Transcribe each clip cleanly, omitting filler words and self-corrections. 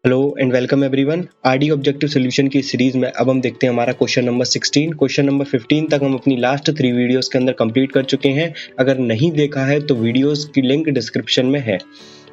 Hello and welcome everyone. RD objective solution की series में अब हम देखते हैं हमारा क्वेश्चन नंबर 16। क्वेश्चन नंबर 15 तक हम अपनी लास्ट 3 वीडियोस के अंदर कंप्लीट कर चुके हैं। अगर नहीं देखा है तो वीडियोस की लिंक डिस्क्रिप्शन में है,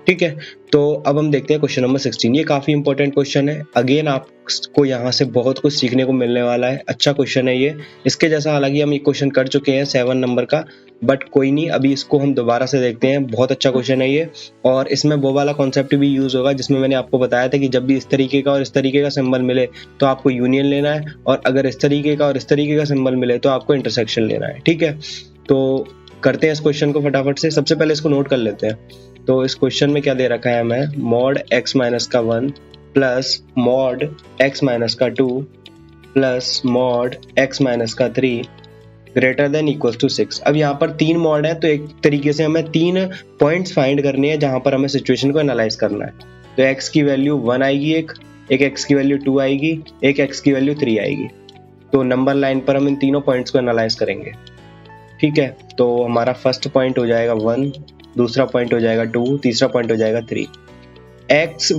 ठीक है। तो अब हम देखते हैं क्वेश्चन नंबर 16। ये काफ़ी इंपॉर्टेंट क्वेश्चन है। अगेन आपको यहाँ से बहुत कुछ सीखने को मिलने वाला है। अच्छा क्वेश्चन है ये। इसके जैसा हालांकि हम ये क्वेश्चन कर चुके हैं 7 नंबर का, बट कोई नहीं, अभी इसको हम दोबारा से देखते हैं। बहुत अच्छा क्वेश्चन है ये, और इसमें वो वाला कॉन्सेप्ट भी यूज होगा जिसमें मैंने आपको बताया था कि जब भी इस तरीके का और इस तरीके का सिंबल मिले तो आपको यूनियन लेना है, और अगर इस तरीके का और इस तरीके का सिंबल मिले तो आपको इंटरसेक्शन लेना है, ठीक है। तो करते हैं इस क्वेश्चन को फटाफट से। सबसे पहले इसको नोट कर लेते हैं। तो इस क्वेश्चन में क्या दे रखा है हमें, मॉड x माइनस का 1 प्लस मॉड x माइनस का 2 प्लस मॉड x माइनस का 3 ग्रेटर देन इक्वल टू 6। अब यहाँ पर 3 मॉड है, तो एक तरीके से हमें 3 पॉइंट्स फाइंड करनी है जहां पर हमें सिचुएशन को एनालाइज करना है। तो x की वैल्यू 1 आएगी, एक x की वैल्यू 2 आएगी, एक x की वैल्यू 3 आएगी। तो नंबर लाइन पर हम इन तीनों पॉइंट्स को एनालाइज करेंगे, ठीक है। तो हमारा फर्स्ट पॉइंट हो जाएगा 1, दूसरा पॉइंट हो जाएगा 2, तीसरा पॉइंट हो जाएगा 3। x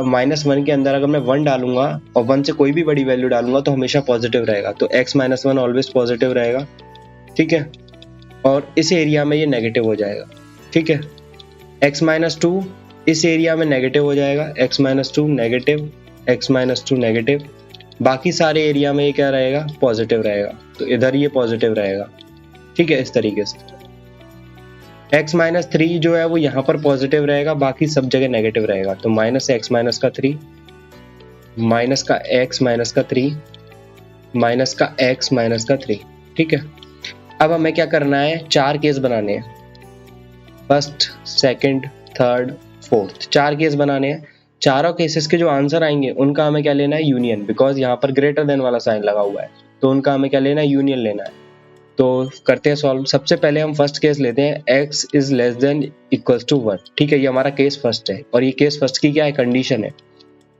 माइनस 1 के अंदर अगर मैं 1 डालूंगा और 1 से कोई भी बड़ी वैल्यू डालूंगा तो हमेशा पॉजिटिव रहेगा। तो x माइनस 1 ऑलवेज पॉजिटिव रहेगा, ठीक है। और इस एरिया में ये नेगेटिव हो जाएगा, ठीक है। x माइनस 2 इस एरिया में नेगेटिव हो जाएगा, x minus 2 negative, x minus 2 negative. बाकी सारे एरिया में ये क्या रहेगा, पॉजिटिव रहेगा। तो इधर ये पॉजिटिव रहेगा, ठीक है, इस तरीके से। x माइनस 3 जो है वो यहाँ पर पॉजिटिव रहेगा, बाकी सब जगह नेगेटिव रहेगा। तो माइनस x माइनस का 3, माइनस का x माइनस का 3, माइनस का x माइनस का 3, ठीक है। अब हमें क्या करना है, 4 केस बनाने हैं। First, second, third, fourth, 4 case बनाने हैं। चारों केसेस के जो आंसर आएंगे उनका हमें क्या लेना है, यूनियन। बिकॉज यहाँ पर ग्रेटर देन वाला साइन लगा हुआ है, तो उनका हमें क्या लेना है, यूनियन लेना है। तो करते हैं सॉल्व। सबसे पहले हम फर्स्ट केस लेते हैं, x is less than equal to 1, ठीक है। ये हमारा केस फर्स्ट है, और ये केस फर्स्ट की क्या है, कंडीशन है।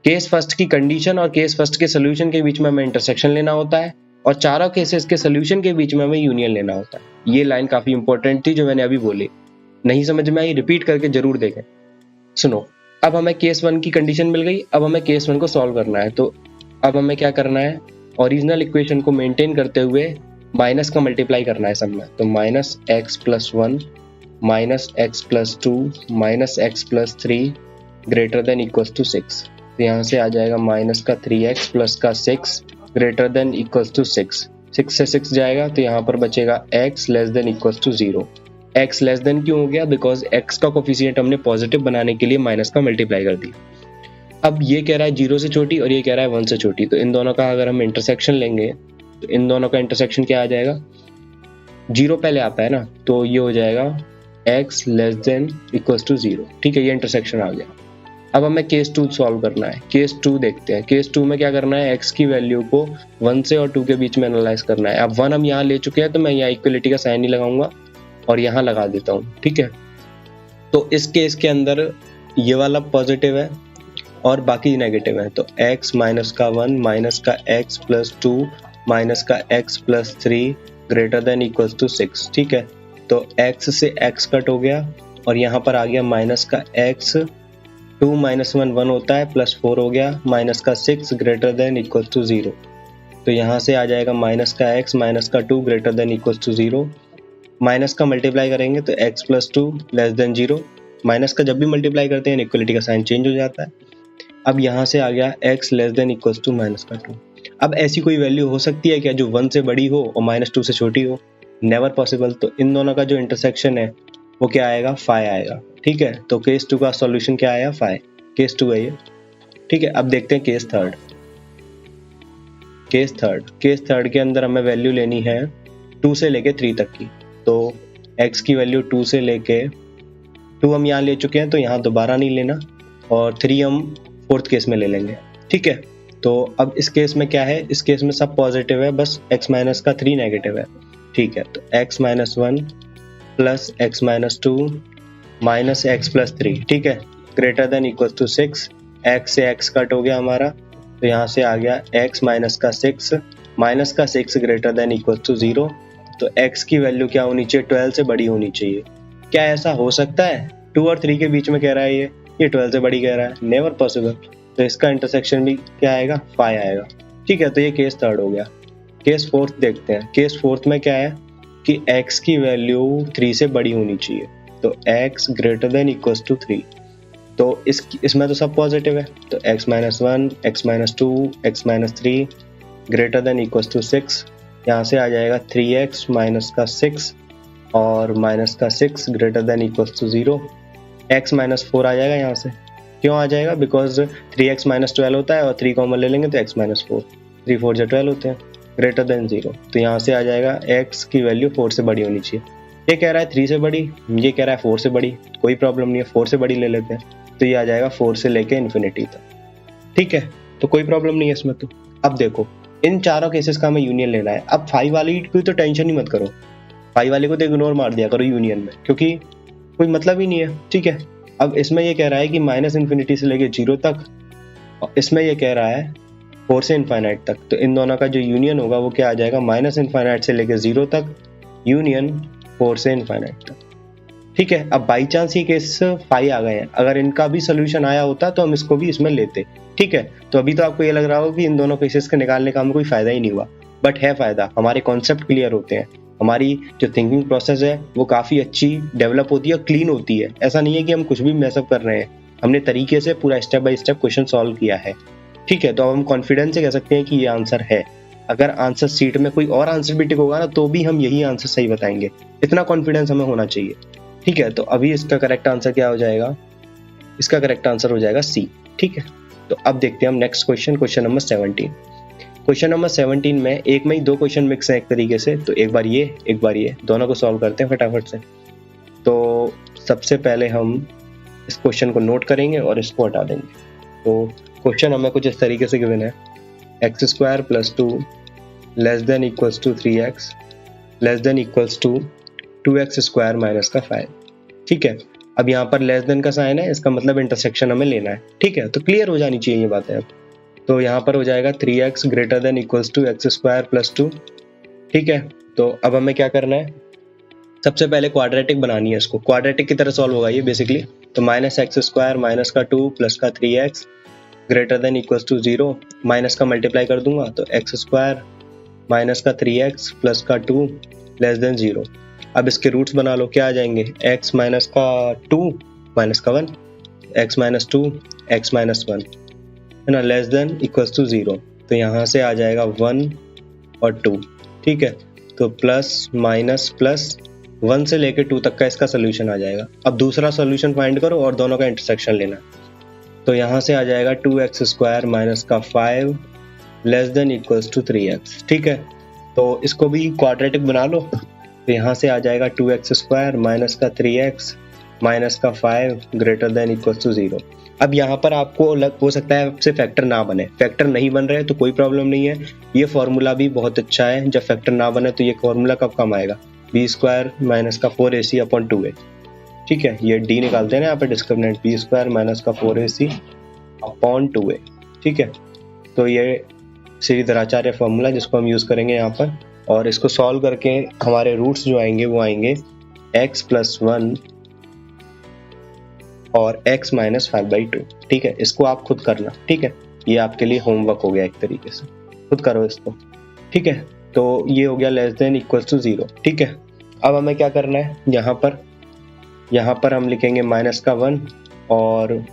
केस फर्स्ट की कंडीशन और केस फर्स्ट के सोल्यूशन के बीच में हमें इंटरसेक्शन लेना होता है, और चारों केसेस के सोल्यूशन के बीच में हमें यूनियन लेना होता है। ये लाइन काफी इंपॉर्टेंट थी जो मैंने अभी बोली। नहीं समझ में आई, रिपीट करके जरूर देखें। सुनो, अब हमें केस 1 की कंडीशन मिल गई, अब हमें केस 1 को सॉल्व करना है। तो अब हमें क्या करना है, ओरिजिनल इक्वेशन को मेंटेन करते हुए माइनस का मल्टीप्लाई करना है सब में। तो minus X plus 1 minus X plus 2 minus X plus 3 greater than equal to 6। तो यहाँ से आ जाएगा माइनस का 3x प्लस का 6 ग्रेटर देन इक्वल टू 6। 6 से 6 जाएगा तो यहाँ पर बचेगा x less than equal to 0। x less than क्यों हो गया, बिकॉज x का कोफिशिएंट हमने पॉजिटिव बनाने के लिए माइनस का मल्टीप्लाई कर दिया। अब ये कह रहा है 0 से छोटी और ये कह रहा है 1 से छोटी, तो इन दोनों का अगर हम इंटरसेक्शन लेंगे तो इन दोनों का इंटरसेक्शन क्या आ जाएगा, 0 पहले आता है ना, तो ये हो जाएगा x less than equal to 0, ठीक है। ये इंटरसेक्शन आ गया। अब हमें केस 2 सॉल्व करना है। केस 2 देखते हैं। केस 2 में क्या करना है, x की वैल्यू को 1 से और 2 के बीच में एनालाइज करना है। अब 1 हम यहाँ ले चुके हैं, तो मैं यहाँ इक्वलिटी का साइन नहीं लगाऊंगा और यहाँ लगा देता हूँ, ठीक है। तो इस केस के अंदर ये वाला पॉजिटिव है और बाकी नेगेटिव है। तो x माइनस का 1 माइनस का x प्लस 2 माइनस का x plus 3 greater than equal to 6, ठीक है। तो x से x कट हो गया और यहाँ पर आ गया माइनस का x, 2 माइनस 1 1 होता है, प्लस 4 हो गया, माइनस का 6 ग्रेटर देन इक्वल टू 0। तो यहाँ से आ जाएगा माइनस का x माइनस का 2 greater than equal to 0। Minus का मल्टीप्लाई करेंगे तो x plus 2 less than 0। Minus का जब भी मल्टीप्लाई करते हैं इक्वलिटी का साइन चेंज हो जाता है। अब यहाँ से आ गया x less than equal to minus का 2। अब ऐसी कोई वैल्यू हो सकती है क्या जो 1 से बड़ी हो और माइनस 2 से छोटी हो, नेवर पॉसिबल। तो इन दोनों का जो इंटरसेक्शन है वो क्या आएगा, 5 आएगा, ठीक है। तो केस 2 का सॉल्यूशन क्या आया, 5। केस 2 है ये, ठीक है। अब देखते हैं केस थर्ड। केस थर्ड के अंदर हमें वैल्यू लेनी है 2 से लेके 3 तक की। तो x की वैल्यू 2 से लेके 2 हम यहाँ ले चुके हैं, तो यहाँ दोबारा नहीं लेना, और 3 हम फोर्थ केस में ले लेंगे, ठीक है। तो अब इस केस में क्या है, इस केस में सब पॉजिटिव है, बस x माइनस का 3 नेगेटिव है, ठीक है। तो x minus 1 plus x minus 2 minus x plus 3, ठीक है, greater than equal to 6। x से x कट हो गया हमारा, तो यहाँ से आ गया x माइनस का 6 माइनस का 6 ग्रेटर देन इक्वल टू 0। तो x की वैल्यू क्या होनी चाहिए, 12 से बड़ी होनी चाहिए। क्या ऐसा हो सकता है, 2 और 3 के बीच में कह रहा है ये 12 से बड़ी कह रहा है, नेवर पॉसिबल। तो इसका इंटरसेक्शन भी क्या आएगा, 5 आएगा। ठीक है, तो ये केस थर्ड हो गया। केस फोर्थ देखते हैं। केस फोर्थ में क्या है कि x की वैल्यू 3 से बड़ी होनी चाहिए, तो x greater than equals to 3। तो इसमें तो सब पॉजिटिव है, तो x minus 1, x minus 2, x minus 3 greater than equals to 6। यहाँ से आ जाएगा 3x माइनस का 6 और माइनस का 6 greater than equals to 0। x माइनस 4 आ जाएगा यहाँ से। क्यों आ जाएगा, बिकॉज 3x माइनस 12 होता है और 3 कॉमन ले लेंगे तो x माइनस 4, 3 4 जो 12 होते हैं, ग्रेटर देन 0। तो यहाँ से आ जाएगा x की वैल्यू 4 से बड़ी होनी चाहिए। ये कह रहा है 3 से बड़ी, ये कह रहा है 4 से बड़ी, कोई प्रॉब्लम नहीं है, 4 से बड़ी ले लेते हैं। तो ये आ जाएगा 4 से लेके इन्फिनिटी तक। ठीक है, तो कोई प्रॉब्लम नहीं है इसमें। तो अब देखो इन चारों केसेस का हमें यूनियन लेना है। अब 5 वाली की तो टेंशन ही मत करो, 5 वाले को तो इग्नोर मार दिया करो यूनियन में, क्योंकि कोई मतलब ही नहीं है। ठीक है, अब इसमें ये कह रहा है कि माइनस इन्फिनिटी से लेके 0 तक, और इसमें ये कह रहा है 4 से इन्फाइनाइट तक। तो इन दोनों का जो यूनियन होगा वो क्या आ जाएगा, माइनस इन्फाइनाइट से लेके 0 तक यूनियन 4 से इन्फाइनाइट तक। ठीक है, अब बाई चांस ये केस 5 आ गए हैं, अगर इनका भी सोल्यूशन आया होता तो हम इसको भी इसमें लेते। ठीक है, तो अभी तो आपको ये लग रहा होगा कि इन दोनों केसेस के निकालने का हमें कोई फायदा ही नहीं हुआ, बट है फायदा, हमारे कॉन्सेप्ट क्लियर होते हैं, हमारी जो थिंकिंग प्रोसेस है वो काफ़ी अच्छी डेवलप होती है, क्लीन होती है। ऐसा नहीं है कि हम कुछ भी मैसअप कर रहे हैं, हमने तरीके से पूरा step by step question solve किया है। ठीक है, तो अब हम कॉन्फिडेंस से कह सकते हैं कि ये आंसर है। अगर आंसर सीट में कोई और आंसर भी टिक होगा ना तो भी हम यही आंसर सही बताएंगे, इतना कॉन्फिडेंस हमें होना चाहिए। ठीक है, तो अभी इसका करेक्ट आंसर क्या हो जाएगा, इसका करेक्ट आंसर हो जाएगा सी। ठीक है, तो अब देखते हैं हम next question, question number 17। Question number 17 में एक में ही दो क्वेश्चन मिक्स हैं एक तरीके से, तो एक बार ये दोनों को सॉल्व करते हैं फटाफट से। तो सबसे पहले हम इस क्वेश्चन को नोट करेंगे और इसको हटा देंगे। तो क्वेश्चन हमें कुछ इस तरीके से गिवन है, x square plus 2 less than equals to 3x less than equals to 2x square minus का 5। ठीक है, अब यहाँ पर लेस देन का साइन है, इसका मतलब इंटरसेक्शन हमें लेना है। ठीक है, तो क्लियर हो जानी चाहिए ये बातें अब। तो यहाँ पर हो जाएगा 3x greater than equals to x square plus 2। ठीक है, तो अब हमें क्या करना है, सबसे पहले क्वाड्रेटिक बनानी है, इसको क्वाड्रेटिक की तरह सॉल्व होगा ये बेसिकली। तो माइनस एक्स स्क्वायर माइनस का 2 प्लस का 3x greater than equals to 0, minus का मल्टीप्लाई कर दूंगा तो एक्स स्क्वायर माइनस का 3x प्लस का 2 लेस देन 0। अब इसके रूट्स बना लो, क्या आ जाएंगे, x माइनस का 2 माइनस का 1, x माइनस 2 x माइनस 1 है ना, लेस देन इक्वल्स टू 0। तो यहाँ से आ जाएगा 1 और 2। ठीक है, तो प्लस माइनस प्लस 1 से लेके 2 तक का इसका सोल्यूशन आ जाएगा। अब दूसरा सोल्यूशन फाइंड करो और दोनों का इंटरसेक्शन लेना। तो यहाँ से आ जाएगा 2x स्क्वायर माइनस का 5 less than equals to 3x। ठीक है, तो इसको भी क्वाड्रेटिक बना लो। तो यहाँ से आ जाएगा 2x स्क्वायर माइनस का 3x माइनस का 5 ग्रेटर देन इक्वल्स टू 0। अब यहाँ पर आपको हो सकता है आपसे फैक्टर ना बने, फैक्टर नहीं बन रहे तो कोई प्रॉब्लम नहीं है, ये फॉर्मूला भी बहुत अच्छा है। जब फैक्टर ना बने तो ये फॉर्मूला कब काम आएगा, बी स्क्वायर माइनस का 4ac अपॉन 2a। ठीक है, ये डी निकालते हैं ना यहाँ पे डिस्क्रिमिनेंट, बी स्क्वायर माइनस का 4ac अपॉन 2a। ठीक है, तो ये श्रीधराचार्य फॉर्मूला जिसको हम यूज़ करेंगे यहाँ पर, और इसको सॉल्व करके हमारे रूट्स जो आएंगे वो आएंगे x प्लस 1 और x माइनस 5/2। ठीक है, इसको आप खुद करना। ठीक है, ये आपके लिए होमवर्क हो गया एक तरीके से, खुद करो इसको। ठीक है, तो ये हो गया लेस देन इक्वल्स टू 0। ठीक है, अब हमें क्या करना है, यहाँ पर हम लिखेंगे माइनस का 1 और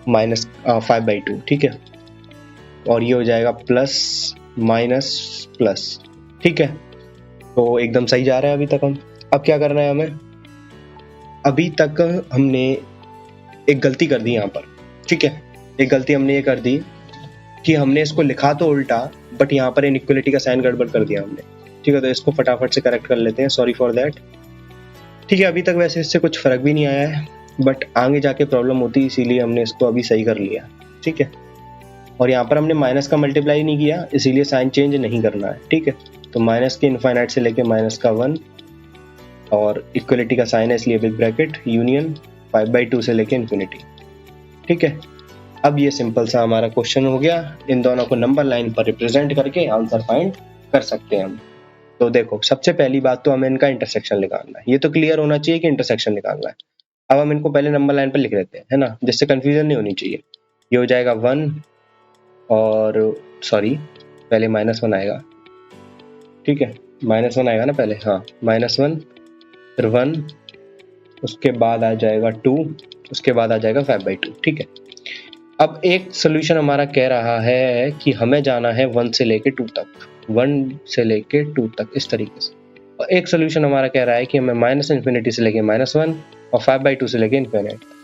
माइनस 5/2। ठीक है, और ये हो जाएगा प्लस माइनस प्लस। ठीक है, तो एकदम सही जा रहा है अभी तक हम। अब क्या करना है हमें, अभी तक हमने एक गलती कर दी यहाँ पर। ठीक है, एक गलती हमने ये कर दी कि हमने इसको लिखा तो उल्टा, बट यहाँ पर इनइक्वालिटी का साइन गड़बड़ कर दिया हमने। ठीक है, तो इसको फटाफट से करेक्ट कर लेते हैं, सॉरी फॉर दैट। ठीक है, अभी तक वैसे इससे कुछ फर्क भी नहीं आया है, बट आगे जाके प्रॉब्लम होती है, इसीलिए हमने इसको अभी सही कर लिया। ठीक है, और यहाँ पर हमने माइनस का मल्टीप्लाई नहीं किया, इसीलिए साइन चेंज नहीं करना है। ठीक है, तो माइनस के इनफाइनाइट से लेके माइनस का 1 और इक्वलिटी का साइन है इसलिए बिग ब्रैकेट यूनियन 5/2 से लेके इन्फिनिटी। ठीक है, अब ये सिंपल सा हमारा क्वेश्चन हो गया। इन दोनों को नंबर लाइन पर रिप्रेजेंट करके आंसर फाइंड कर सकते हैं हम। तो देखो, सबसे पहली बात तो हमें इनका इंटरसेक्शन निकालना है, ये तो क्लियर होना चाहिए कि इंटरसेक्शन निकालना है। अब हम इनको पहले नंबर लाइन पर लिख लेते हैं, है ना, जिससे कंफ्यूजन नहीं होनी चाहिए। ये हो जाएगा 1 और सॉरी पहले -1 आएगा, ठीक है, -1 आएगा ना पहले, हाँ -1 फिर 1, उसके बाद आ जाएगा 2, उसके बाद आ जाएगा 5/2, ठीक है। अब एक सोल्यूशन हमारा कह रहा है कि हमें जाना है 1 से लेके 2 तक, 1 से लेके 2 तक इस तरीके से, और एक सोल्यूशन हमारा कह रहा है कि हमें -∞ से लेके -1 और 5/2 से लेके इन्फिनिट।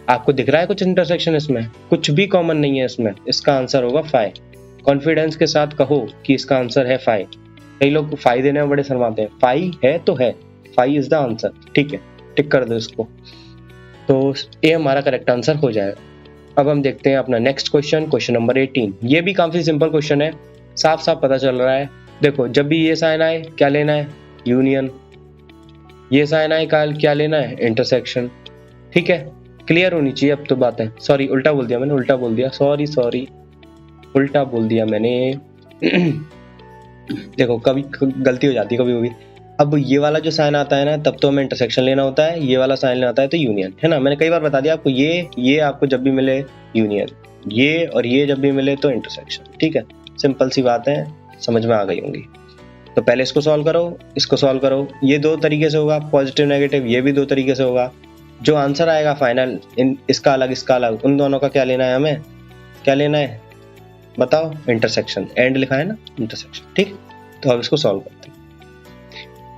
आपको दिख रहा है कुछ इंटरसेक्शन इसमें? कुछ भी कॉमन नहीं है इसमें, इसका आंसर होगा 5। कॉन्फिडेंस के साथ कहो कि इसका आंसर है 5। कई लोग 5 देने में बड़े शर्माते हैं, 5 है तो है, 5 इज द आंसर, ठीक है, टिक कर दो इसको, तो ये हमारा करेक्ट आंसर हो जाएगा। अब हम देखते हैं अपना नेक्स्ट क्वेश्चन, क्वेश्चन नंबर 18। ये भी काफी सिंपल क्वेश्चन है, साफ साफ पता चल रहा है। देखो जब भी ये साइन आए क्या लेना है? यूनियन। ये साइन आए क्या लेना है? इंटरसेक्शन, ठीक है, क्लियर होनी चाहिए अब तो बात है। सॉरी उल्टा बोल दिया मैंने, उल्टा बोल दिया, सॉरी उल्टा बोल दिया मैंने। देखो कभी गलती हो जाती है कभी कभी। अब ये वाला जो साइन आता है ना तब तो हमें इंटरसेक्शन लेना होता है, ये वाला साइन लेना होता है तो यूनियन, है ना। मैंने कई बार बता दिया आपको, ये आपको जब भी मिले यूनियन, ये और ये जब भी मिले तो इंटरसेक्शन, ठीक है। सिंपल सी बात है, समझ में आ गई होंगी। तो पहले इसको सॉल्व करो, इसको सॉल्व करो। ये दो तरीके से होगा, पॉजिटिव नेगेटिव, ये भी दो तरीके से होगा। जो आंसर आएगा फाइनल, इसका अलग इसका अलग, उन दोनों का क्या लेना है हमें? क्या लेना है बताओ? इंटरसेक्शन, एंड लिखा है ना, इंटरसेक्शन, ठीक। तो अब इसको सॉल्व करते हैं।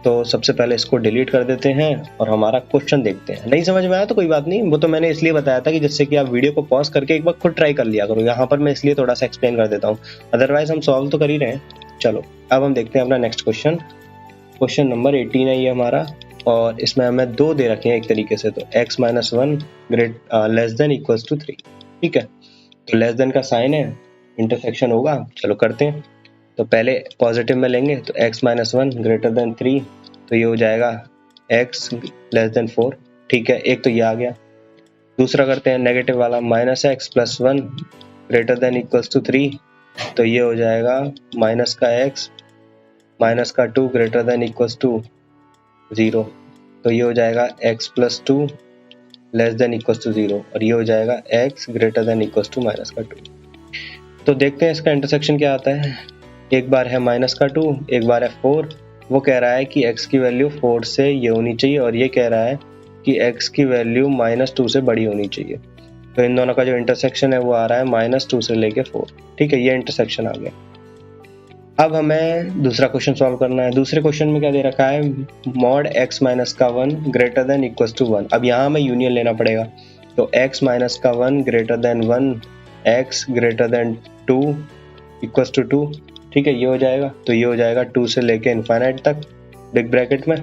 तो सबसे पहले इसको डिलीट कर देते हैं और हमारा क्वेश्चन देखते हैं। नहीं समझ में आया तो कोई बात नहीं, वो तो मैंने इसलिए बताया था कि जिससे कि आप वीडियो को पॉज करके एक बार खुद ट्राई कर लिया करो। यहाँ पर मैं इसलिए थोड़ा सा एक्सप्लेन कर देता हूँ, अदरवाइज हम सॉल्व तो कर ही रहे हैं। चलो अब हम देखते हैं अपना नेक्स्ट क्वेश्चन। क्वेश्चन नंबर 18 है ये हमारा, और इसमें हमें 2 दे रखे हैं एक तरीके से, तो x - 1 less than equals to 3, ठीक है। तो लेस देन का साइन है, इंटरसेक्शन होगा, चलो करते हैं। तो पहले पॉजिटिव में लेंगे तो x - 1 ग्रेटर देन 3, तो ये हो जाएगा x लेस देन 4, ठीक है, एक तो ये आ गया। दूसरा करते हैं नेगेटिव वाला, -x + 1 greater than equals to 3, तो ये हो जाएगा माइनस का x माइनस का 2 ग्रेटर देन इक्वल्स टू 0, तो ये हो जाएगा x + 2 less than equals to 0, और ये हो जाएगा x greater than equals to -2। तो देखते हैं इसका इंटरसेक्शन क्या आता है। एक बार है -2, एक बार है 4। वो कह रहा है कि x की वैल्यू 4 से ये होनी चाहिए, और ये कह रहा है कि x की वैल्यू -2 से बड़ी होनी चाहिए। तो इन दोनों का जो इंटरसेक्शन है वो आ रहा है -2 से लेके 4, ठीक है, ये इंटरसेक्शन आ गया। अब हमें दूसरा क्वेश्चन सॉल्व करना है। दूसरे क्वेश्चन में क्या दे रखा है? Mod x - 1 greater than equals to 1। अब यहाँ हमें यूनियन लेना पड़ेगा, तो x - 1 greater than 1, x greater than 2 equals to 2, ठीक है, ये हो जाएगा। तो ये हो जाएगा 2 से लेके इनफाइनाइट तक बिग ब्रैकेट में,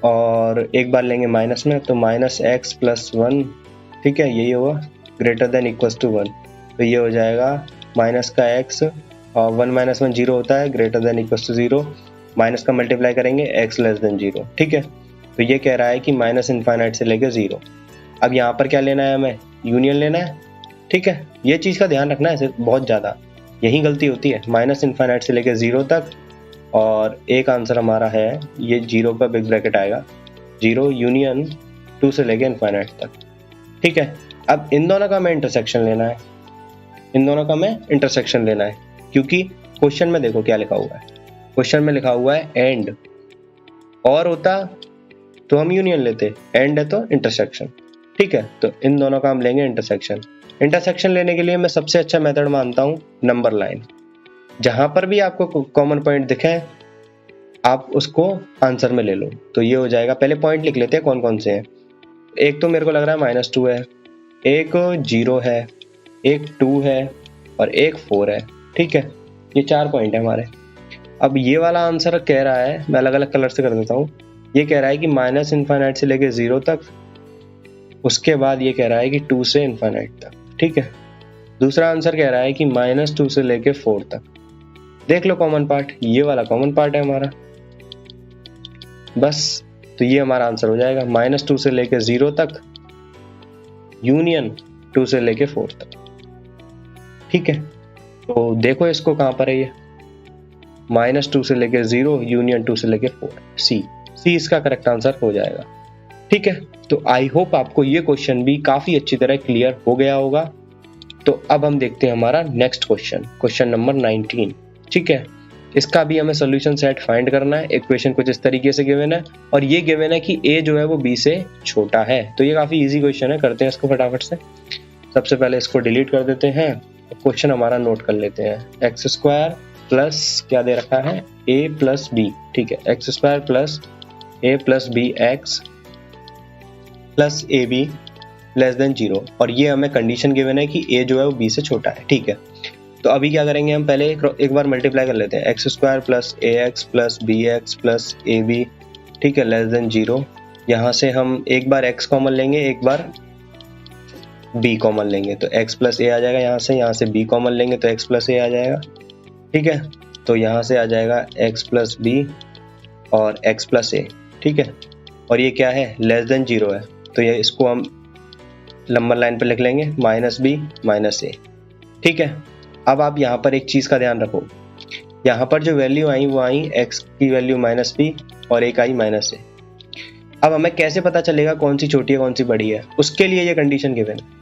और एक बार लेंगे माइनस में, तो -x + 1, ठीक है, यही होगा, ग्रेटर देन इक्वल्स टू 1, तो ये हो जाएगा माइनस का x, और 1 - 1 0 होता है, greater than equals to 0, minus का मल्टीप्लाई करेंगे x लेस देन 0, ठीक है। तो ये कह रहा है कि -∞ से लेके 0। अब यहाँ पर क्या लेना है हमें? यूनियन लेना है, ठीक है। ये चीज़ का ध्यान रखना है बहुत ज़्यादा, यही गलती होती है, -∞ से लेके 0 तक, और एक आंसर हमारा है ये 0 का बिग ब्रैकेट आएगा, 0 यूनियन 2 से लेके इनफाइनाइट तक, ठीक है। अब इन दोनों का हमें इंटरसेक्शन लेना है, इन दोनों का हमें इंटरसेक्शन लेना है, क्योंकि क्वेश्चन में देखो क्या लिखा हुआ है। क्वेश्चन में लिखा हुआ है एंड, और होता तो हम यूनियन लेते, एंड है तो इंटरसेक्शन, ठीक है। तो इन दोनों का हम लेंगे इंटरसेक्शन। इंटरसेक्शन लेने के लिए मैं सबसे अच्छा मेथड मानता हूँ नंबर लाइन। जहां पर भी आपको कॉमन पॉइंट दिखे आप उसको आंसर में ले लो, तो ये हो जाएगा। पहले पॉइंट लिख लेते हैं कौन कौन से हैं। एक तो मेरे को लग रहा है -2 है, एक 0 है, एक 2 है, और एक 4 है, ठीक है। ये 4 पॉइंट है हमारे। अब ये वाला आंसर कह रहा है, मैं अलग अलग कलर से कर देता हूँ, ये कह रहा है कि -∞ से लेके 0 तक, उसके बाद ये कह रहा है कि 2 से इनफाइनाइट तक, ठीक है। दूसरा आंसर कह रहा है कि -2 से लेके 4 तक। देख लो कॉमन पार्ट, ये वाला कॉमन पार्ट है हमारा, बस। तो ये हमारा आंसर हो जाएगा, -2 से लेके 0 तक यूनियन 2 से लेके 4 तक, ठीक है। तो देखो इसको कहां पर है ये, -2 से लेके 0 यूनियन 2 से लेके 4, सी इसका करेक्ट आंसर हो जाएगा, ठीक है। तो आई होप आपको ये क्वेश्चन भी काफी अच्छी तरह क्लियर हो गया होगा। तो अब हम देखते हैं हमारा नेक्स्ट क्वेश्चन नंबर 19। ठीक है, इसका भी हमें सोल्यूशन सेट फाइंड करना है। इक्वेशन कुछ इस तरीके से गिवन है और ये गिवन है कि a जो है वो b से छोटा है। तो ये काफी इजी क्वेश्चन है, करते हैं इसको फटाफट से। सबसे पहले इसको डिलीट कर देते हैं, क्वेश्चन हमारा नोट कर लेते हैं। एक्स स्क्वायर प्लस क्या दे रखा है, a प्लस बी। ठीक है, x square plus a plus b x plus a b less than 0, और ये हमें कंडीशन गिवन है कि a जो है वो b से छोटा है। ठीक है, तो अभी क्या करेंगे, हम पहले एक बार मल्टीप्लाई कर लेते हैं। X square plus a x plus b x plus a b, ठीक है, लेस देन 0। यहाँ से हम एक बार x कॉमन लेंगे, एक बार b कॉमन लेंगे, तो x प्लस ए आ जाएगा। यहाँ से b कॉमन लेंगे तो x प्लस ए आ जाएगा। ठीक है, तो यहाँ से आ जाएगा x प्लस बी और x प्लस ए। ठीक है, और ये क्या है, लेस देन 0 है, तो ये इसको हम नंबर लाइन पे लिख लेंगे माइनस बी माइनस ए। ठीक है, अब आप यहाँ पर एक चीज़ का ध्यान रखो, यहाँ पर जो वैल्यू आई वो आई x की वैल्यू माइनस बी और एक आई माइनस ए। अब हमें कैसे पता चलेगा कौन सी छोटी है कौन सी बड़ी है, उसके लिए ये कंडीशन गिवन है।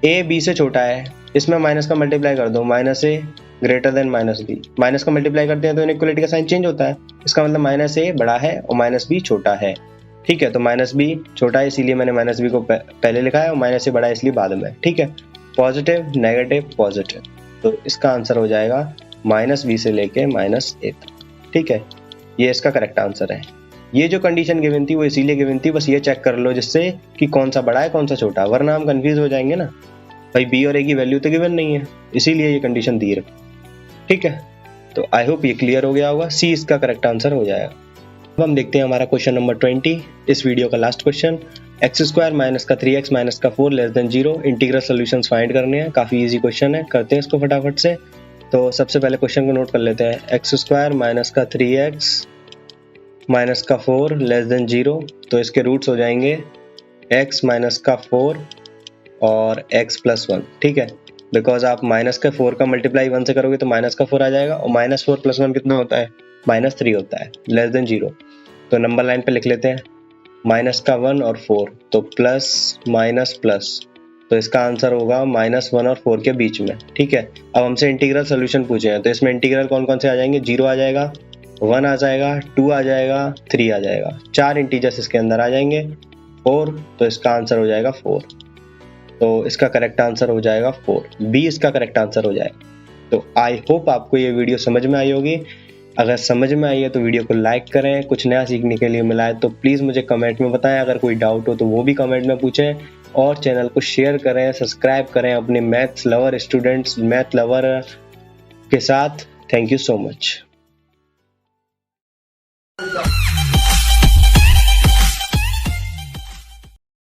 a b से छोटा है, इसमें माइनस का मल्टीप्लाई कर दो, minus A greater than minus B. Minus का मल्टीप्लाई करते हैं तो इनइक्वालिटी का साइन चेंज होता है, इसका मतलब माइनस ए बड़ा है और माइनस बी छोटा है। ठीक है, तो माइनस बी छोटा है इसीलिए मैंने माइनस बी को पहले लिखा है और माइनस ए बड़ा है इसलिए बाद में। ठीक है, पॉजिटिव नेगेटिव पॉजिटिव, तो इसका आंसर हो जाएगा माइनस बी से लेके माइनस ए तक। ठीक है, ये इसका करेक्ट आंसर है। ये जो कंडीशन गिवन थी वो इसीलिए गिवन थी, बस ये चेक कर लो जिससे कि कौन सा बड़ा है कौन सा छोटा, वरना हम कंफ्यूज हो जाएंगे ना भाई, बी और ए की वैल्यू तो गिवन नहीं है, इसीलिए ये कंडीशन दी रखी। ठीक है, तो आई होप ये क्लियर हो गया होगा, सी इसका करेक्ट आंसर हो जाएगा। अब हम देखते हैं हमारा क्वेश्चन नंबर 20, इस वीडियो का last question. X square minus का 3x माइनस का 4 less than 0, integral solutions find करने हैं। काफ़ी इजी क्वेश्चन है, करते हैं इसको फटाफट से। तो सबसे पहले क्वेश्चन को नोट कर लेते हैं। एक्स स्क्वायर माइनस का 3x माइनस का 4 लेस देन 0, तो इसके रूट्स हो जाएंगे x माइनस का 4 और x प्लस 1। ठीक है, बिकॉज आप माइनस का 4 का मल्टीप्लाई 1 से करोगे तो माइनस का 4 आ जाएगा, और माइनस 4 प्लस 1 कितना होता है, माइनस 3 होता है, लेस देन 0। तो नंबर लाइन पे लिख लेते हैं, माइनस का 1 और 4, तो प्लस माइनस प्लस, तो इसका आंसर होगा माइनस 1 और 4 के बीच में। ठीक है, अब हमसे इंटीग्रल सोल्यूशन पूछे हैं, तो इसमें इंटीग्रल कौन कौन से आ जाएंगे, 0 आ जाएगा, 1 आ जाएगा, 2 आ जाएगा, 3 आ जाएगा, 4 इंटीजर्स इसके अंदर आ जाएंगे, 4, तो इसका आंसर हो जाएगा 4। तो इसका करेक्ट आंसर हो जाएगा 4, बी इसका करेक्ट आंसर हो जाएगा। तो आई होप आपको ये वीडियो समझ में आई होगी। अगर समझ में आई है तो वीडियो को लाइक करें, कुछ नया सीखने के लिए मिला है तो प्लीज़ मुझे कमेंट में बताएं। अगर कोई डाउट हो तो वो भी कमेंट में पूछें, और चैनल को शेयर करें, सब्सक्राइब करें अपने maths lover students, math lover के साथ। Thank you so much.